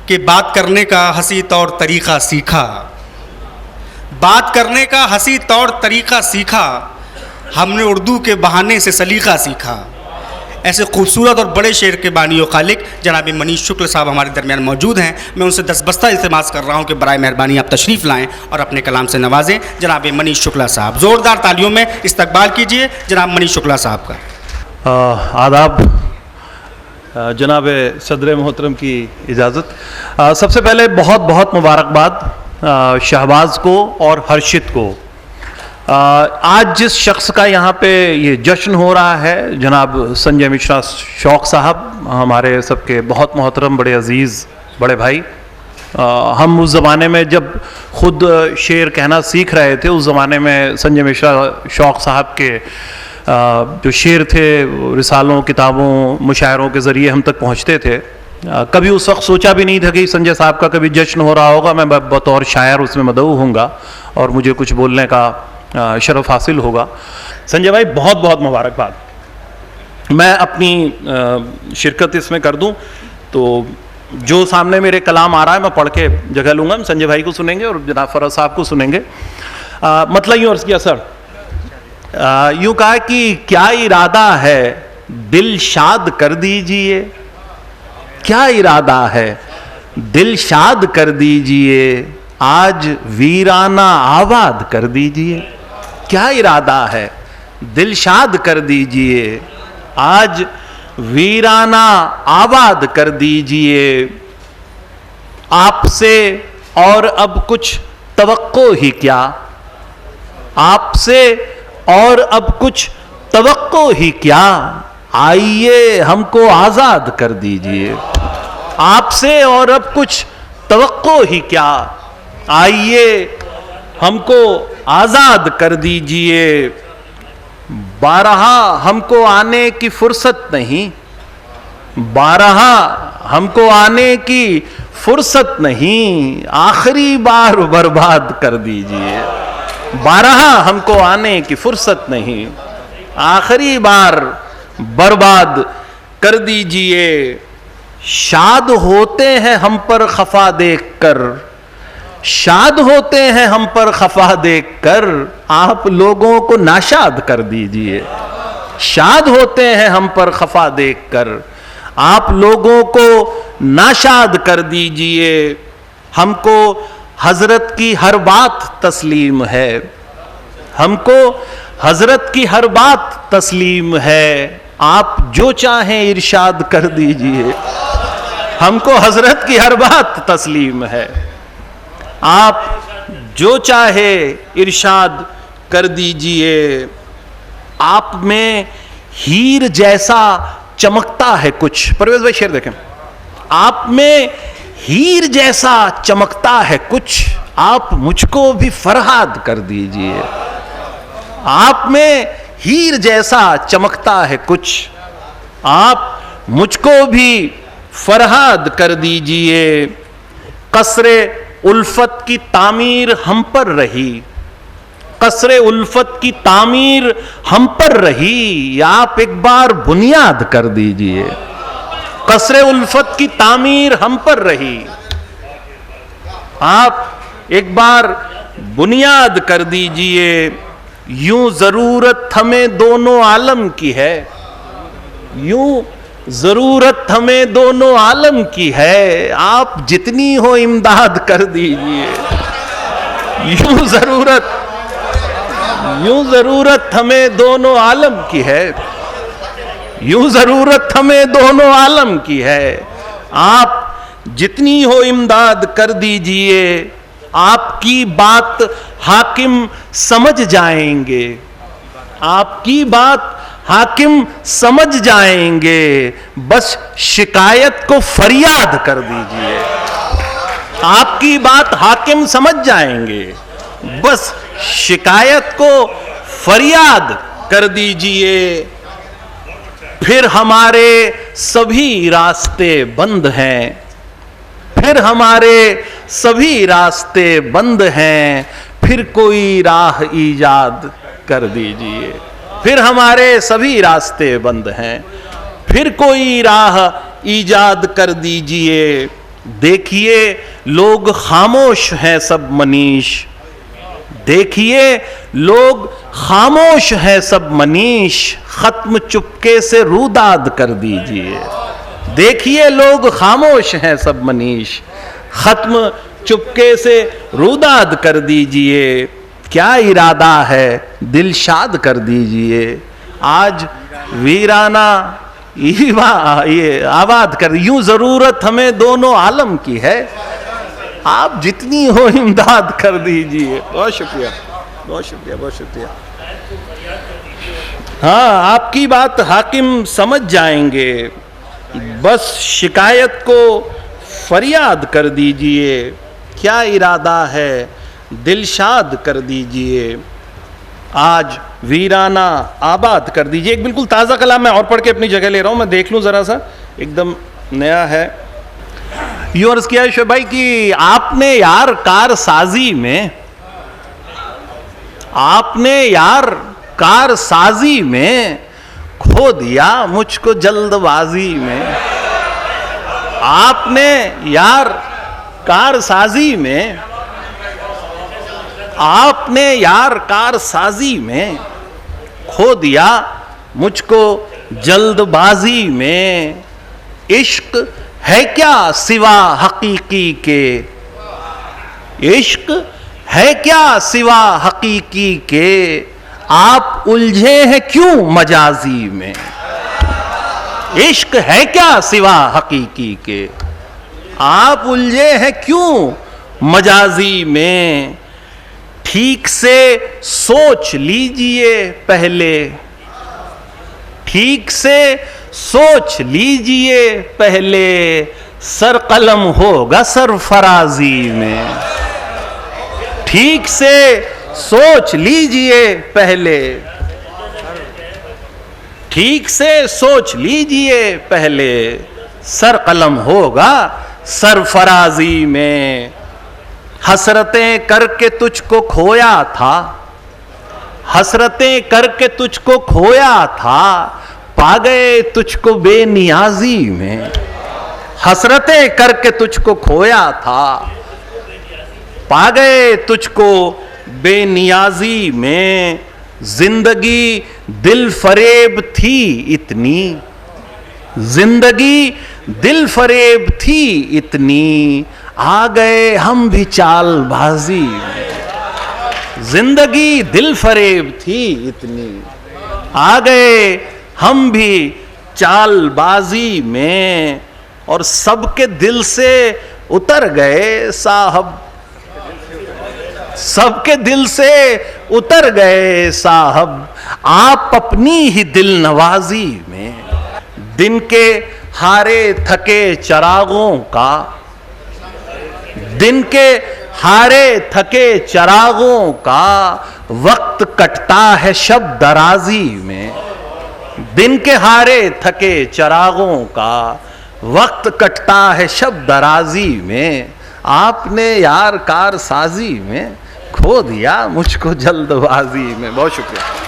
کہ بات کرنے کا ہنسی طور طریقہ سیکھا، بات کرنے کا ہنسی طور طریقہ سیکھا، ہم نے اردو کے بہانے سے سلیقہ سیکھا۔ ایسے خوبصورت اور بڑے شعر کے بانی و خالق جناب منیش شکل صاحب ہمارے درمیان موجود ہیں۔ میں ان سے دستبستہ التماس کر رہا ہوں کہ برائے مہربانی آپ تشریف لائیں اور اپنے کلام سے نوازیں جناب منیش شکلا صاحب۔ زوردار تالیوں میں استقبال کیجئے جناب منیش شکلا صاحب کا۔ آداب جناب صدر محترم کی اجازت، سب سے پہلے بہت بہت مبارکباد شہباز کو اور ہرشت کو۔ آج جس شخص کا یہاں پہ یہ جشن ہو رہا ہے جناب سنجے مشرا شوق صاحب، ہمارے سب کے بہت محترم بڑے عزیز بڑے بھائی۔ ہم اس زمانے میں جب خود شعر کہنا سیکھ رہے تھے، اس زمانے میں سنجے مشرا شوق صاحب کے جو شعر تھے رسالوں کتابوں مشاعروں کے ذریعے ہم تک پہنچتے تھے۔ کبھی اس وقت سوچا بھی نہیں تھا کہ سنجے صاحب کا کبھی جشن ہو رہا ہوگا، میں بطور شاعر اس میں مدعو ہوں گا اور مجھے کچھ بولنے کا شرف حاصل ہوگا۔ سنجے بھائی بہت بہت مبارکباد۔ میں اپنی شرکت اس میں کر دوں تو جو سامنے میرے کلام آ رہا ہے میں پڑھ کے جگہ لوں گا، ہم سنجے بھائی کو سنیں گے اور جناب فراز صاحب کو سنیں گے۔ مطلب یوں عرض کیا سر، یوں کہا کہ کیا ارادہ ہے دل شاد کر دیجئے، کیا ارادہ ہے دل شاد کر دیجئے، آج ویرانہ آباد کر دیجئے۔ کیا ارادہ ہے دل شاد کر دیجئے، آج ویرانہ آباد کر دیجئے، آپ سے اور اب کچھ توقع ہی کیا، آپ سے اور اب کچھ توقع ہی کیا، آئیے ہم کو آزاد کر دیجئے۔ آپ سے اور اب کچھ توقع ہی کیا، آئیے ہم کو آزاد کر دیجئے، بارہا ہم کو آنے کی فرصت نہیں، بارہا ہم کو آنے کی فرصت نہیں، آخری بار برباد کر دیجئے، بارہا ہم کو آنے کی فرصت نہیں، آخری بار برباد کر دیجئے۔ شاد ہوتے ہیں ہم پر خفا دیکھ کر، شاد ہوتے ہیں ہم پر خفا دیکھ کر، آپ لوگوں کو ناشاد کر دیجئے۔ شاد ہوتے ہیں ہم پر خفا دیکھ کر، آپ لوگوں کو ناشاد کر دیجئے۔ ہم کو حضرت کی ہر بات تسلیم ہے، ہم کو حضرت کی ہر بات تسلیم ہے، آپ جو چاہیں ارشاد کر دیجئے۔ ہم کو حضرت کی ہر بات تسلیم ہے، آپ جو چاہے ارشاد کر دیجئے۔ آپ میں ہیر جیسا چمکتا ہے کچھ، پرویز بھائی شعر دیکھیں، آپ میں ہیر جیسا چمکتا ہے کچھ، آپ مجھ کو بھی فرہاد کر دیجئے۔ آپ میں ہیر جیسا چمکتا ہے کچھ، آپ مجھ کو بھی فرہاد کر دیجئے۔ قصر الفت کی تعمیر ہم پر رہی، قصر الفت کی تعمیر ہم پر رہی، آپ ایک بار بنیاد کر دیجئے۔ قصر الفت کی تعمیر ہم پر رہی، آپ ایک بار بنیاد کر دیجئے۔ یوں ضرورت ہمیں دونوں عالم کی ہے، یوں ضرورت ہمیں دونوں عالم کی ہے، آپ جتنی ہو امداد کر دیجئے۔ یوں ضرورت ہمیں دونوں عالم کی ہے، یوں ضرورت ہمیں دونوں عالم کی ہے، آپ جتنی ہو امداد کر دیجئے۔ آپ کی بات حاکم سمجھ جائیں گے، آپ کی بات حاکم سمجھ جائیں گے، بس شکایت کو فریاد کر دیجئے۔ آپ کی بات حاکم سمجھ جائیں گے، بس شکایت کو فریاد کر دیجئے۔ پھر ہمارے سبھی راستے بند ہیں، پھر ہمارے سبھی راستے بند ہیں، پھر کوئی راہ ایجاد کر دیجئے۔ پھر ہمارے سبھی راستے بند ہیں، پھر کوئی راہ ایجاد کر دیجئے۔ دیکھیے لوگ خاموش ہیں سب منیش، دیکھیے لوگ خاموش ہیں سب منیش، ختم چپکے سے روداد کر دیجئے، دیکھیے لوگ خاموش ہیں سب منیش، ختم چپکے سے روداد کر دیجئے، کیا ارادہ ہے دل شاد کر دیجئے، آج ویرانہ یہ آباد کر، یوں ضرورت ہمیں دونوں عالم کی ہے، آپ جتنی ہو امداد کر دیجئے۔ بہت شکریہ، بہت شکریہ، بہت شکریہ۔ ہاں آپ کی بات حاکم سمجھ جائیں گے، بس شکایت کو فریاد کر دیجئے، کیا ارادہ ہے دل شاد کر دیجئے، آج ویرانہ آباد کر دیجئے۔ ایک بالکل تازہ کلام میں اور پڑھ کے اپنی جگہ لے رہا ہوں، میں دیکھ لوں ذرا سا، ایک دم نیا ہے۔ یوں عرض کیا ہے شعیب بھائی کہ آپ نے یار کار سازی میں، آپ نے یار کار سازی میں کھو دیا مجھ کو جلد بازی میں، آپ نے یار کار سازی میں، آپ نے یار کار سازی میں کھو دیا مجھ کو جلد بازی میں، عشق ہے کیا سوا حقیقی کے، عشق ہے کیا سوا حقیقی کے، آپ الجھے ہیں کیوں مجازی میں، عشق ہے کیا سوا حقیقی کے، آپ الجھے ہیں کیوں مجازی میں، ٹھیک سے سوچ لیجئے پہلے، ٹھیک سے سوچ لیجئے پہلے، سر قلم ہوگا سرفرازی میں، ٹھیک سے سوچ لیجئے پہلے، ٹھیک سے سوچ لیجئے پہلے، سر قلم ہوگا سرفرازی میں، حسرتیں کر کے تجھ کو کھویا تھا، حسرتیں کر کے تجھ کو کھویا تھا، پا گئے تجھ کو بے نیازی میں، حسرتیں کر کے تجھ کو کھویا تھا، پا گئے تجھ کو بے نیازی میں، زندگی دل فریب تھی اتنی، زندگی دل فریب تھی اتنی، آ گئے ہم بھی چال بازی میں، زندگی دل فریب تھی اتنی، آ گئے ہم بھی چال بازی میں، اور سب کے دل سے اتر گئے صاحب، سب کے دل سے اتر گئے صاحب، آپ اپنی ہی دل نوازی میں، دن کے ہارے تھکے چراغوں کا، دن کے ہارے تھکے چراغوں کا، وقت کٹتا ہے شب درازی میں، دن کے ہارے تھکے چراغوں کا، وقت کٹتا ہے شب درازی میں، آپ نے یار کار سازی میں کھو دیا مجھ کو جلد بازی میں۔ بہت شکریہ۔